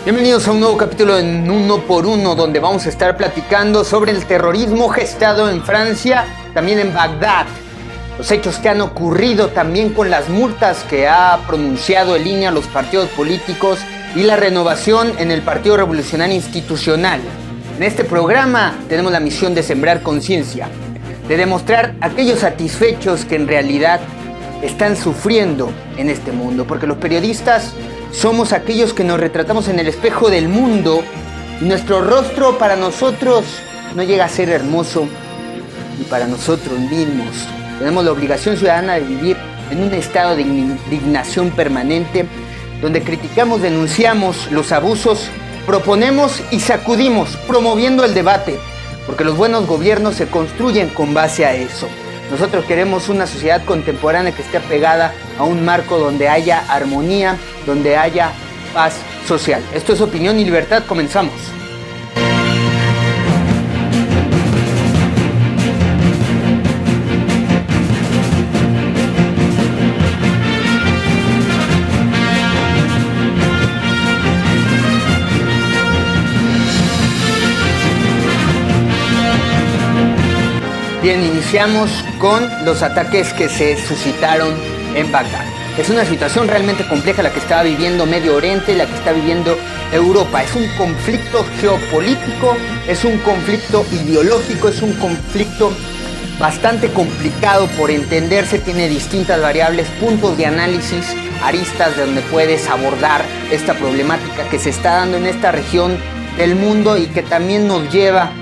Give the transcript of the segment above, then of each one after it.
Bienvenidos a un nuevo capítulo en Uno por Uno, donde vamos a estar platicando sobre el terrorismo gestado en Francia, también en Bagdad, los hechos que han ocurrido también con las multas que ha pronunciado en línea los partidos políticos y la renovación en el Partido Revolucionario Institucional. En este programa tenemos la misión de sembrar conciencia, de demostrar a aquellos satisfechos que en realidad están sufriendo en este mundo, porque los periodistas somos aquellos que nos retratamos en el espejo del mundo y nuestro rostro para nosotros no llega a ser hermoso ni para nosotros mismos. Tenemos la obligación ciudadana de vivir en un estado de indignación permanente, donde criticamos, denunciamos los abusos, proponemos y sacudimos, promoviendo el debate, porque los buenos gobiernos se construyen con base a eso. Nosotros queremos una sociedad contemporánea que esté apegada a un marco donde haya armonía, donde haya paz social. Esto es Opinión y Libertad, comenzamos. Bien, iniciamos con los ataques que se suscitaron en Bagdad. Es una situación realmente compleja la que está viviendo Medio Oriente, la que está viviendo Europa. Es un conflicto geopolítico, es un conflicto ideológico, es un conflicto bastante complicado por entenderse, tiene distintas variables, puntos de análisis, aristas de donde puedes abordar esta problemática que se está dando en esta región del mundo y que también nos lleva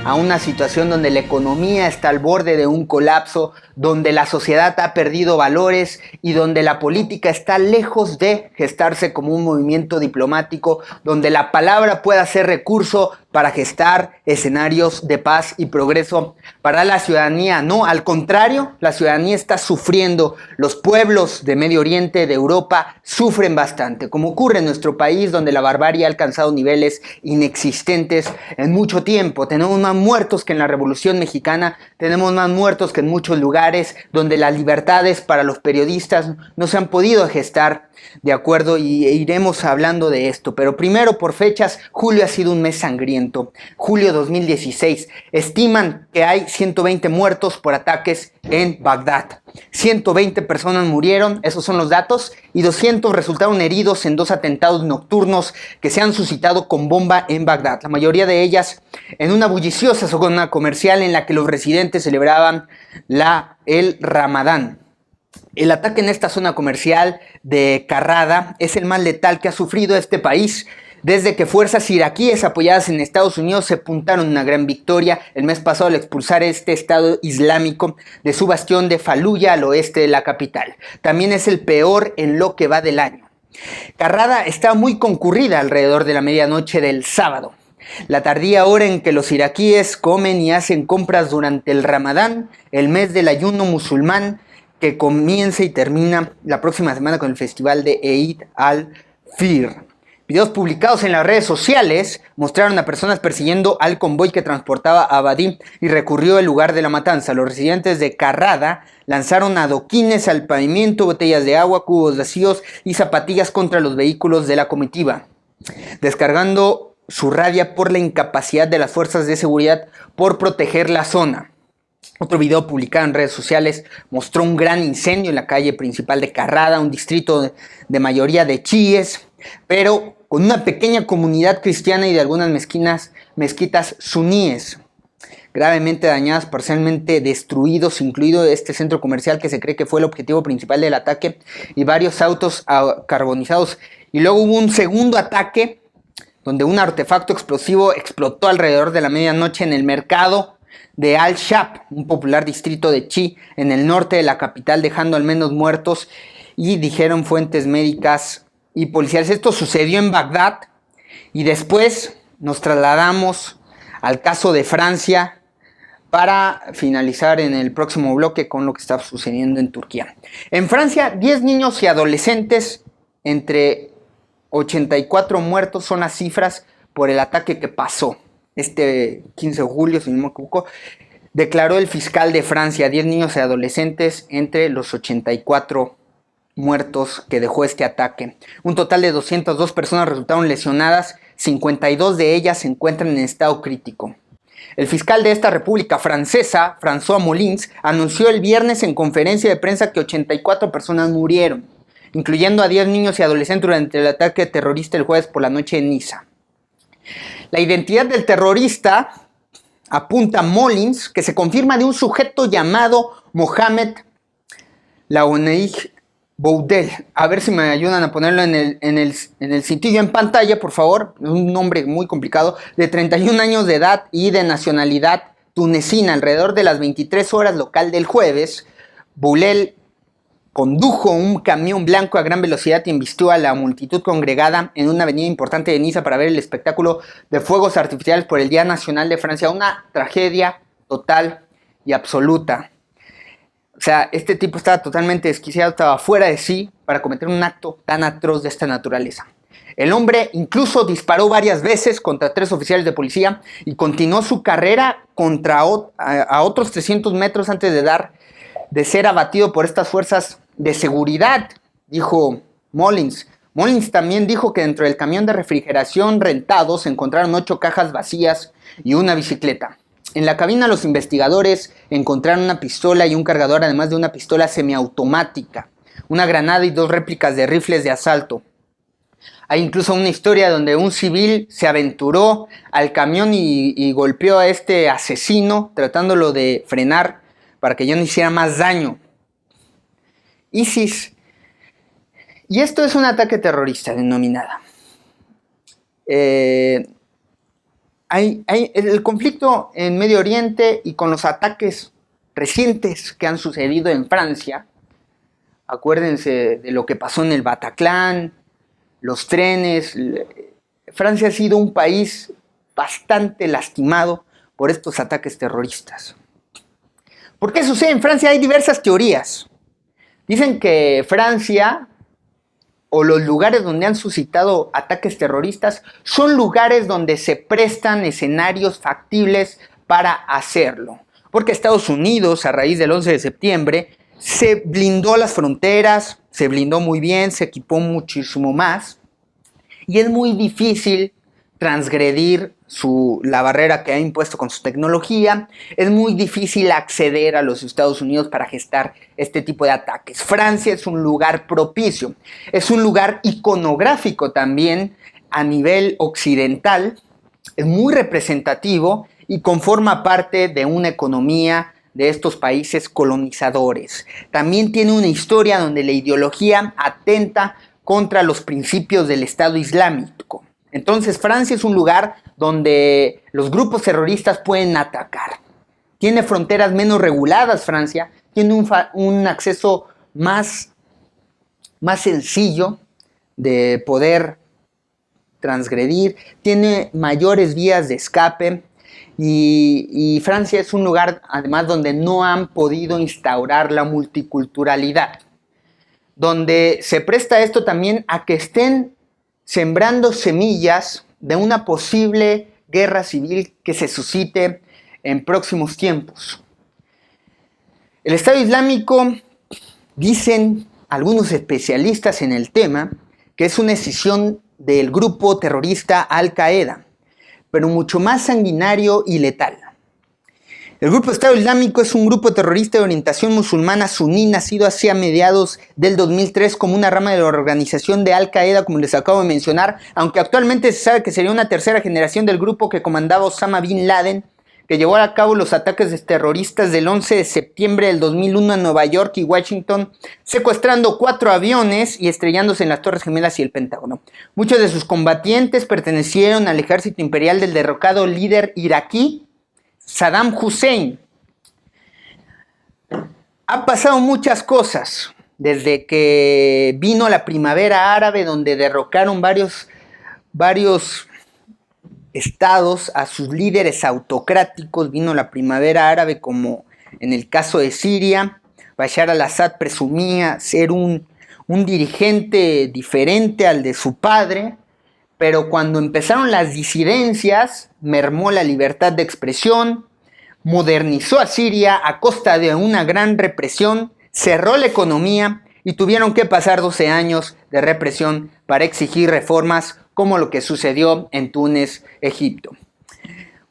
a una situación donde la economía está al borde de un colapso, donde la sociedad ha perdido valores y donde la política está lejos de gestarse como un movimiento diplomático, donde la palabra pueda ser recurso para gestar escenarios de paz y progreso para la ciudadanía. No, al contrario, la ciudadanía está sufriendo. Los pueblos de Medio Oriente, de Europa, sufren bastante, como ocurre en nuestro país, donde la barbarie ha alcanzado niveles inexistentes en mucho tiempo. Tenemos más muertos que en la Revolución Mexicana, tenemos más muertos que en muchos lugares donde las libertades para los periodistas no se han podido gestar, de acuerdo, y iremos hablando de esto. Pero primero, por fechas, julio ha sido un mes sangriento. Julio 2016, estiman que hay 120 muertos por ataques en Bagdad. 120 personas murieron, esos son los datos, y 200 resultaron heridos en dos atentados nocturnos que se han suscitado con bomba en Bagdad. La mayoría de ellas en una bulliciosa zona comercial en la que los residentes celebraban el Ramadán. El ataque en esta zona comercial de Karrada es el más letal que ha sufrido este país desde que fuerzas iraquíes apoyadas en Estados Unidos se apuntaron una gran victoria el mes pasado al expulsar este Estado Islámico de su bastión de Faluya al oeste de la capital. También es el peor en lo que va del año. Karrada está muy concurrida alrededor de la medianoche del sábado, la tardía hora en que los iraquíes comen y hacen compras durante el Ramadán, el mes del ayuno musulmán que comienza y termina la próxima semana con el festival de Eid al-Fitr. Videos publicados en las redes sociales mostraron a personas persiguiendo al convoy que transportaba a Abadí y recurrió al lugar de la matanza. Los residentes de Karrada lanzaron adoquines al pavimento, botellas de agua, cubos vacíos y zapatillas contra los vehículos de la comitiva, descargando su rabia por la incapacidad de las fuerzas de seguridad por proteger la zona. Otro video publicado en redes sociales mostró un gran incendio en la calle principal de Karrada, un distrito de mayoría de chiíes, pero con una pequeña comunidad cristiana y de algunas mezquitas suníes, gravemente dañadas, parcialmente destruidos, incluido este centro comercial que se cree que fue el objetivo principal del ataque, y varios autos carbonizados. Y luego hubo un segundo ataque donde un artefacto explosivo explotó alrededor de la medianoche en el mercado de Al-Shab, un popular distrito de Chi en el norte de la capital, dejando al menos muertos, y dijeron fuentes médicas y policiales. Esto sucedió en Bagdad y después nos trasladamos al caso de Francia para finalizar en el próximo bloque con lo que está sucediendo en Turquía. En Francia, 10 niños y adolescentes, entre 84 muertos son las cifras por el ataque que pasó este 15 de julio, si no me equivoco. Declaró el fiscal de Francia, 10 niños y adolescentes entre los 84 muertos que dejó este ataque. Un total de 202 personas resultaron lesionadas, 52 de ellas se encuentran en estado crítico. El fiscal de esta república francesa, François Molins, anunció el viernes en conferencia de prensa que 84 personas murieron, incluyendo a 10 niños y adolescentes durante el ataque terrorista el jueves por la noche en Niza. La identidad del terrorista, apunta Molins, que se confirma de un sujeto llamado Mohamed Laouneig Boudel. A ver si me ayudan a ponerlo en el sitio en pantalla, por favor. Es un nombre muy complicado. De 31 años de edad y de nacionalidad tunecina. Alrededor de las 23 horas local del jueves, Boudel condujo un camión blanco a gran velocidad y embistió a la multitud congregada en una avenida importante de Niza para ver el espectáculo de fuegos artificiales por el Día Nacional de Francia. Una tragedia total y absoluta. O sea, este tipo estaba totalmente desquiciado, estaba fuera de sí para cometer un acto tan atroz de esta naturaleza. El hombre incluso disparó varias veces contra 3 oficiales de policía y continuó su carrera a otros 300 metros antes de ser abatido por estas fuerzas de seguridad, dijo Molins. Molins también dijo que dentro del camión de refrigeración rentado se encontraron 8 cajas vacías y una bicicleta. En la cabina los investigadores encontraron una pistola y un cargador, además de una pistola semiautomática, una granada y 2 réplicas de rifles de asalto. Hay incluso una historia donde un civil se aventuró al camión y golpeó a este asesino tratándolo de frenar para que ya no hiciera más daño. ISIS. Y esto es un ataque terrorista denominada. El conflicto en Medio Oriente y con los ataques recientes que han sucedido en Francia. Acuérdense de lo que pasó en el Bataclan, los trenes. Francia ha sido un país bastante lastimado por estos ataques terroristas. ¿Por qué sucede en Francia? Hay diversas teorías. Dicen que Francia, o los lugares donde han suscitado ataques terroristas, son lugares donde se prestan escenarios factibles para hacerlo. Porque Estados Unidos, a raíz del 11 de septiembre, se blindó las fronteras, se blindó muy bien, se equipó muchísimo más, y es muy difícil transgredir la barrera que ha impuesto con su tecnología. Es muy difícil acceder a los Estados Unidos para gestar este tipo de ataques. Francia es un lugar propicio, es un lugar iconográfico también a nivel occidental, es muy representativo y conforma parte de una economía de estos países colonizadores. También tiene una historia donde la ideología atenta contra los principios del Estado Islámico. Entonces Francia es un lugar donde los grupos terroristas pueden atacar. Tiene fronteras menos reguladas Francia, tiene un acceso más sencillo de poder transgredir, tiene mayores vías de escape y Francia es un lugar además donde no han podido instaurar la multiculturalidad, donde se presta esto también a que estén sembrando semillas de una posible guerra civil que se suscite en próximos tiempos. El Estado Islámico, dicen algunos especialistas en el tema, que es una escisión del grupo terrorista Al-Qaeda, pero mucho más sanguinario y letal. El grupo Estado Islámico es un grupo terrorista de orientación musulmana suní nacido hacia mediados del 2003 como una rama de la organización de Al-Qaeda, como les acabo de mencionar, aunque actualmente se sabe que sería una tercera generación del grupo que comandaba Osama Bin Laden, que llevó a cabo los ataques terroristas del 11 de septiembre del 2001 en Nueva York y Washington, secuestrando 4 aviones y estrellándose en las Torres Gemelas y el Pentágono. Muchos de sus combatientes pertenecieron al ejército imperial del derrocado líder iraquí Saddam Hussein. Ha pasado muchas cosas desde que vino la primavera árabe, donde derrocaron varios estados a sus líderes autocráticos. Vino la primavera árabe, como en el caso de Siria. Bashar al-Assad presumía ser un dirigente diferente al de su padre, pero cuando empezaron las disidencias, mermó la libertad de expresión, modernizó a Siria a costa de una gran represión, cerró la economía y tuvieron que pasar 12 años de represión para exigir reformas como lo que sucedió en Túnez, Egipto.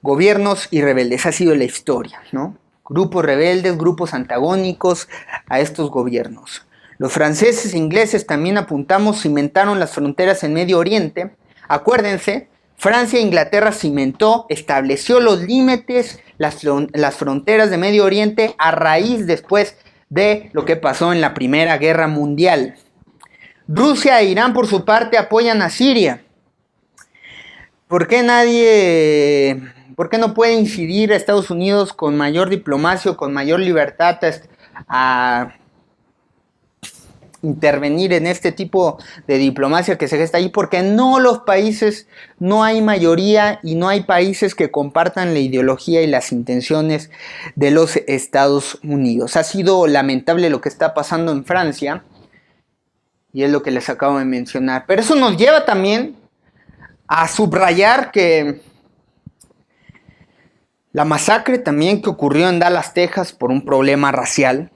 Gobiernos y rebeldes, ha sido la historia, ¿no? Grupos rebeldes, grupos antagónicos a estos gobiernos. Los franceses e ingleses, también apuntamos, cimentaron las fronteras en Medio Oriente. Acuérdense, Francia e Inglaterra cimentó, estableció los límites, las fronteras de Medio Oriente a raíz después de lo que pasó en la Primera Guerra Mundial. Rusia e Irán, por su parte, apoyan a Siria. ¿Por qué no puede incidir a Estados Unidos con mayor diplomacia, con mayor libertad a intervenir en este tipo de diplomacia que se gesta ahí? Porque no hay mayoría y no hay países que compartan la ideología y las intenciones de los Estados Unidos. Ha sido lamentable lo que está pasando en Francia y es lo que les acabo de mencionar. Pero eso nos lleva también a subrayar que la masacre también que ocurrió en Dallas, Texas, por un problema racial,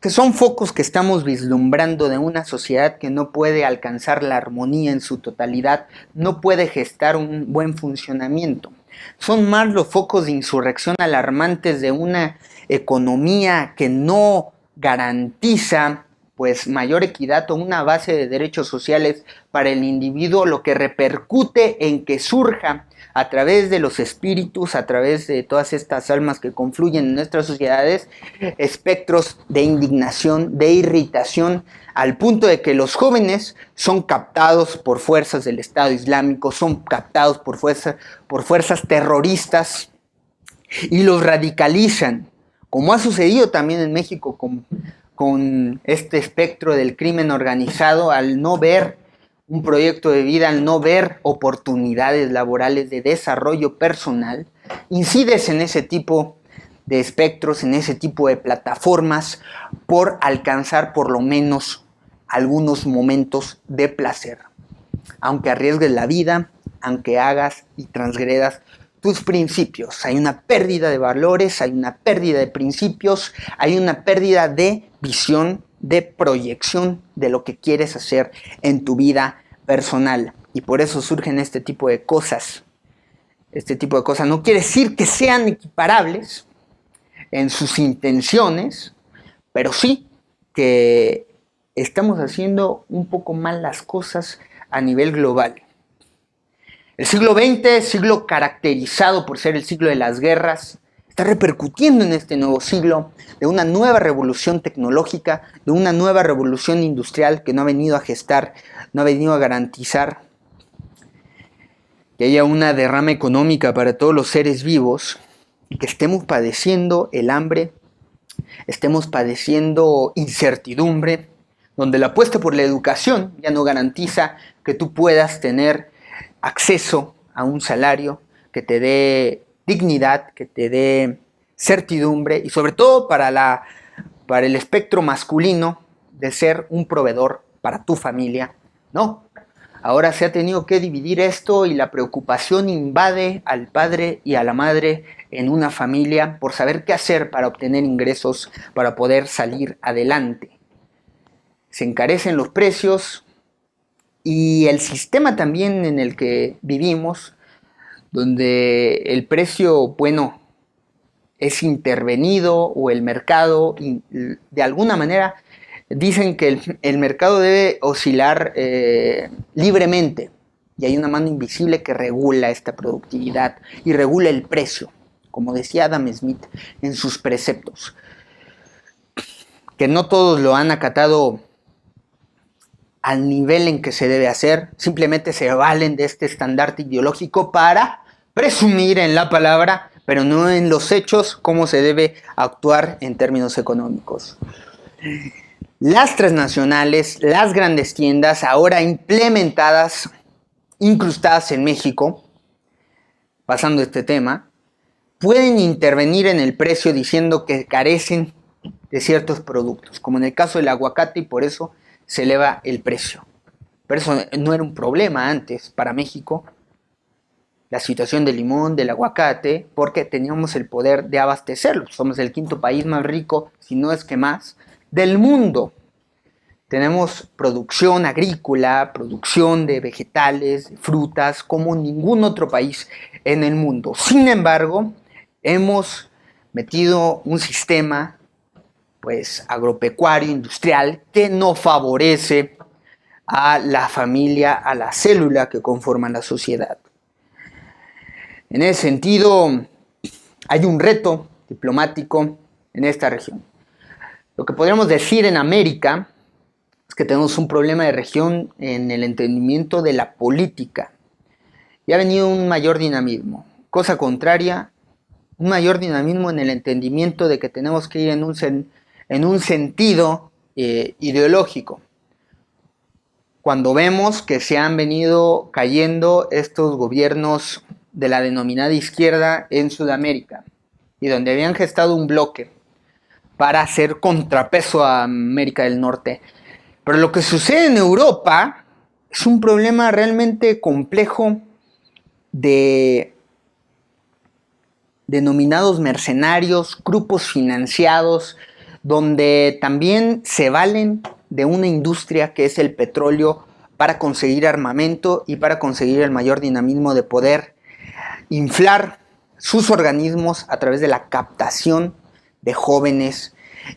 que son focos que estamos vislumbrando de una sociedad que no puede alcanzar la armonía en su totalidad, no puede gestar un buen funcionamiento. Son más los focos de insurrección alarmantes de una economía que no garantiza pues mayor equidad o una base de derechos sociales para el individuo, lo que repercute en que surja a través de los espíritus, a través de todas estas almas que confluyen en nuestras sociedades, espectros de indignación, de irritación, al punto de que los jóvenes son captados por fuerzas del Estado Islámico, son captados por fuerzas terroristas y los radicalizan, como ha sucedido también en México con este espectro del crimen organizado, al no ver un proyecto de vida, al no ver oportunidades laborales de desarrollo personal, incides en ese tipo de espectros, en ese tipo de plataformas, por alcanzar por lo menos algunos momentos de placer. Aunque arriesgues la vida, aunque hagas y transgredas tus principios. Hay una pérdida de valores, hay una pérdida de principios, hay una pérdida de visión, de proyección de lo que quieres hacer en tu vida personal. Y por eso surgen este tipo de cosas. Este tipo de cosas no quiere decir que sean equiparables en sus intenciones, pero sí que estamos haciendo un poco mal las cosas a nivel global. El siglo XX, siglo caracterizado por ser el siglo de las guerras, está repercutiendo en este nuevo siglo de una nueva revolución tecnológica, de una nueva revolución industrial que no ha venido a gestar, no ha venido a garantizar que haya una derrama económica para todos los seres vivos y que estemos padeciendo el hambre, estemos padeciendo incertidumbre, donde la apuesta por la educación ya no garantiza que tú puedas tener acceso a un salario que te dé dignidad, que te dé certidumbre y sobre todo para el espectro masculino de ser un proveedor para tu familia. No, ahora se ha tenido que dividir esto y la preocupación invade al padre y a la madre en una familia por saber qué hacer para obtener ingresos, para poder salir adelante. Se encarecen los precios y el sistema también en el que vivimos, donde el precio, bueno, es intervenido o el mercado, de alguna manera, dicen que el mercado debe oscilar libremente y hay una mano invisible que regula esta productividad y regula el precio, como decía Adam Smith en sus preceptos, que no todos lo han acatado al nivel en que se debe hacer, simplemente se valen de este estandarte ideológico para presumir en la palabra, pero no en los hechos, cómo se debe actuar en términos económicos. Las transnacionales, las grandes tiendas, ahora implementadas, incrustadas en México, pasando este tema, pueden intervenir en el precio diciendo que carecen de ciertos productos, como en el caso del aguacate, y por eso se eleva el precio. Pero eso no era un problema antes para México, la situación del limón, del aguacate, porque teníamos el poder de abastecerlo. Somos el quinto país más rico, si no es que más, del mundo. Tenemos producción agrícola, producción de vegetales, de frutas, como ningún otro país en el mundo. Sin embargo, hemos metido un sistema pues agropecuario, industrial, que no favorece a la familia, a la célula que conforma la sociedad. En ese sentido, hay un reto diplomático en esta región. Lo que podríamos decir en América es que tenemos un problema de región en el entendimiento de la política. Y ha venido un mayor dinamismo. Cosa contraria, un mayor dinamismo en el entendimiento de que tenemos que ir en un sentido ideológico. Cuando vemos que se han venido cayendo estos gobiernos de la denominada izquierda en Sudamérica y donde habían gestado un bloque para hacer contrapeso a América del Norte. Pero lo que sucede en Europa es un problema realmente complejo de denominados mercenarios, grupos financiados, donde también se valen de una industria que es el petróleo para conseguir armamento y para conseguir el mayor dinamismo de poder inflar sus organismos a través de la captación de jóvenes,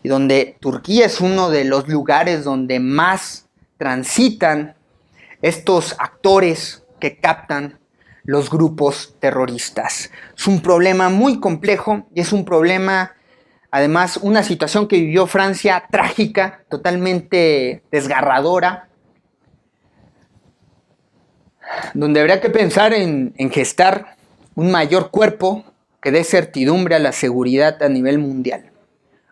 y donde Turquía es uno de los lugares donde más transitan estos actores que captan los grupos terroristas. Es un problema muy complejo y es un problema, además, una situación que vivió Francia trágica, totalmente desgarradora, donde habría que pensar en gestar un mayor cuerpo que dé certidumbre a la seguridad a nivel mundial.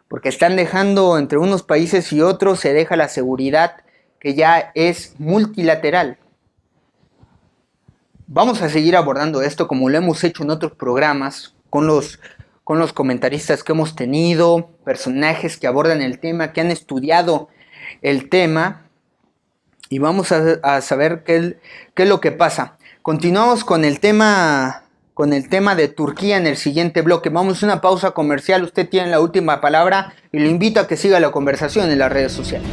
Porque están dejando entre unos países y otros, se deja la seguridad que ya es multilateral. Vamos a seguir abordando esto como lo hemos hecho en otros programas, con los comentaristas que hemos tenido, personajes que abordan el tema, que han estudiado el tema, y vamos a saber qué es lo que pasa. Continuamos con el tema de Turquía en el siguiente bloque. Vamos a una pausa comercial, usted tiene la última palabra y lo invito a que siga la conversación en las redes sociales.